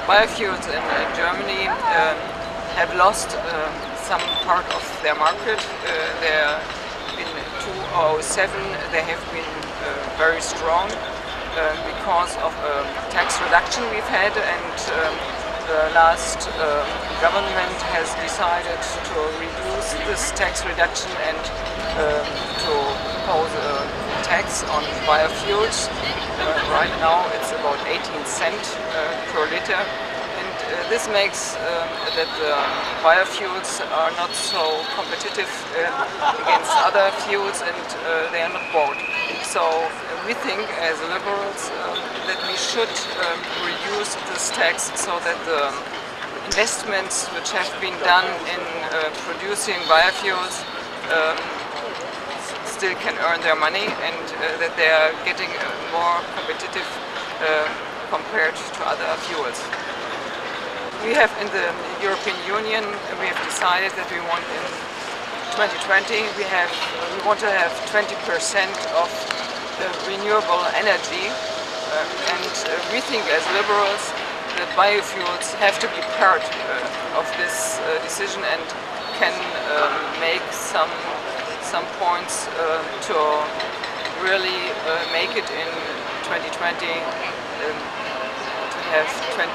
biofuels in Germany have lost some part of their market. In 2007 they have been very strong because of tax reduction we've had, and the last government has decided to reduce this tax reduction and to impose a tax on biofuels. Right now it's about 18 cents per liter, and this makes that biofuels are not so competitive against other fuels, and they are not bought. So we think as liberals that we should reduce this tax so that the investments which have been done in producing biofuels still can earn their money, and that they are getting more competitive compared to other fuels. We have in the European Union, we have decided that we want in 2020 we want to have 20% of the renewable energy, and we think as liberals that biofuels have to be part of this decision and can make some points to really make it in 2020 to have 20%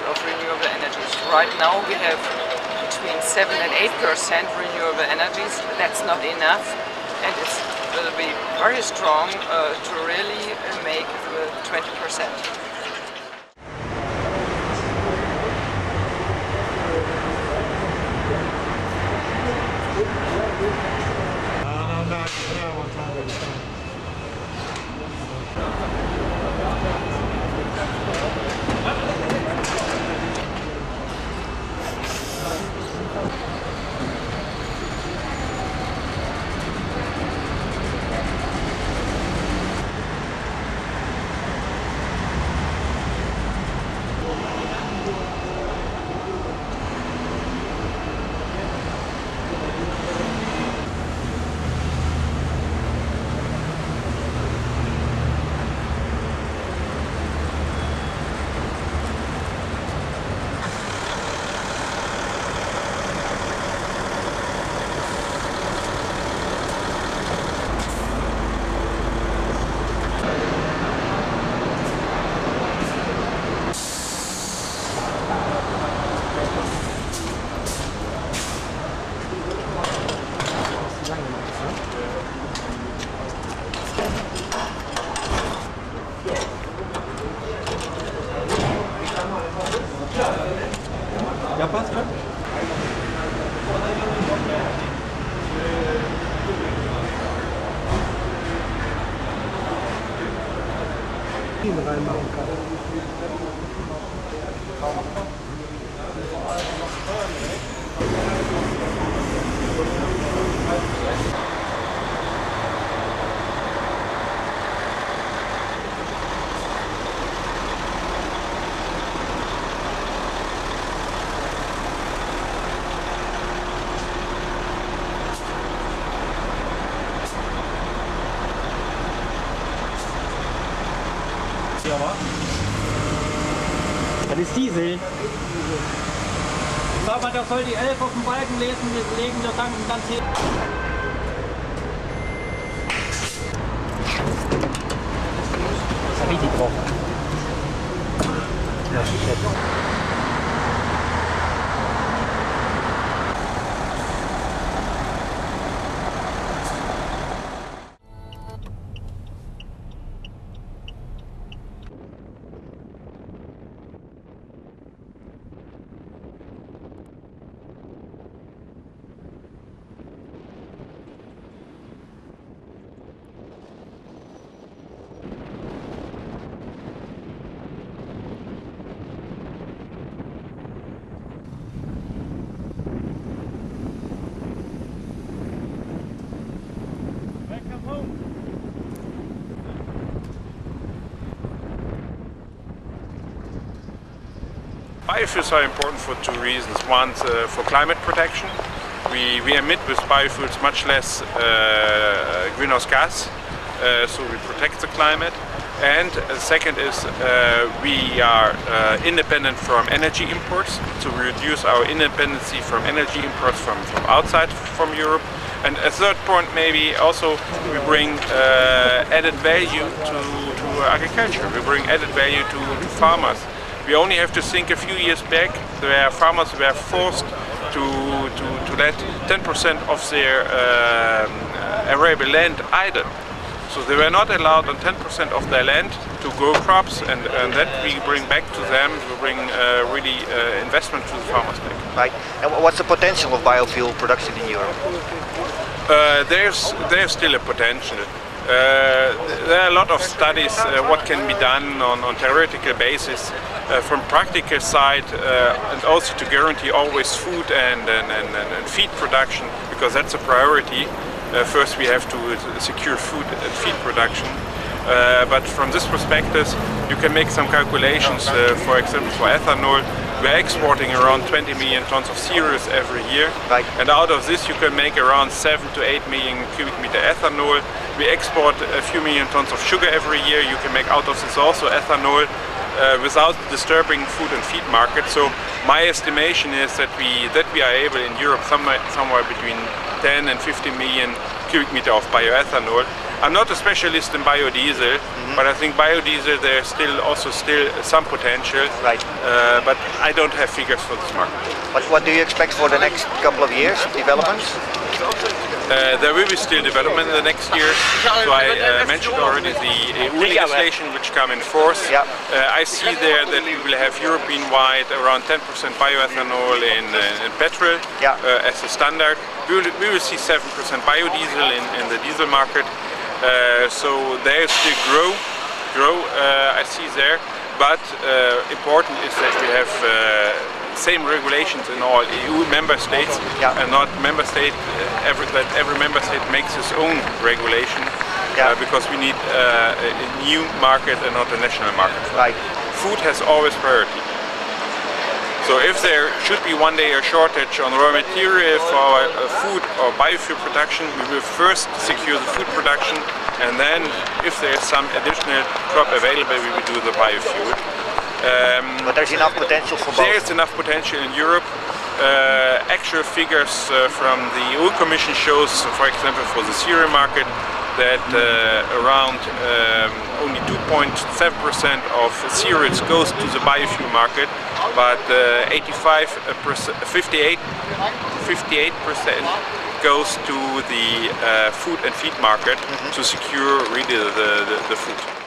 of renewable energies. Right now we have between 7 and 8% renewable energies. That's not enough, and it will be very strong to really make the 20%. Ja, passt, ne? Reinmachen kann. Das ist Diesel. Aber das soll die 11 auf dem Balken legen, wir tanken dann 10. Das ist richtig drauf. Ja, shit. Biofuels are important for two reasons. One, for climate protection. We emit with biofuels much less greenhouse gas, so we protect the climate. And second is we are independent from energy imports, so we reduce our dependency from energy imports from outside from Europe. And a third point, maybe also we bring added value to agriculture. We bring added value to farmers. We only have to think a few years back, where farmers were forced to let 10% of their arable land idle. So they were not allowed on 10% of their land to grow crops, and that we bring back to them. We bring really investment to the farmers back. Right. And what's the potential of biofuel production in Europe? There's still a potential. There are a lot of studies what can be done on theoretical basis. From practical side, and also to guarantee always food and feed production, because that's a priority. First we have to secure food and feed production. But from this perspective, you can make some calculations. For example, for ethanol, we're exporting around 20 million tons of cereals every year. Right. And out of this you can make around 7 to 8 million cubic meter ethanol. We export a few million tons of sugar every year. You can make out of this also ethanol without disturbing food and feed market. So my estimation is that we are able in Europe somewhere between 10 and 15 million cubic meter of bioethanol. I'm not a specialist in biodiesel, but I think biodiesel there's still some potential. Right. But I don't have figures for this market. What do you expect for the next couple of years of developments? There will be still development in the next years. So I mentioned already the EU legislation which come in force. Yeah. I see there that we will have European-wide around 10% bioethanol in petrol as a standard. We will see 7% biodiesel in the diesel market. So there is still grow I see there. But important is that we have same regulations in all EU member states, and not that every member state makes its own regulation, because we need a new market and not a national market. Right. Food has always priority. So if there should be one day a shortage on raw material for our food or biofuel production, we will first secure the food production, and then if there is some additional crop available, we will do the biofuel. But there's enough potential for both. There is enough potential in Europe. Actual figures from the EU Commission shows, for example, for the cereal market, that around only 2.7% of cereals goes to the biofuel market, but 58% goes to the food and feed market to secure really the food.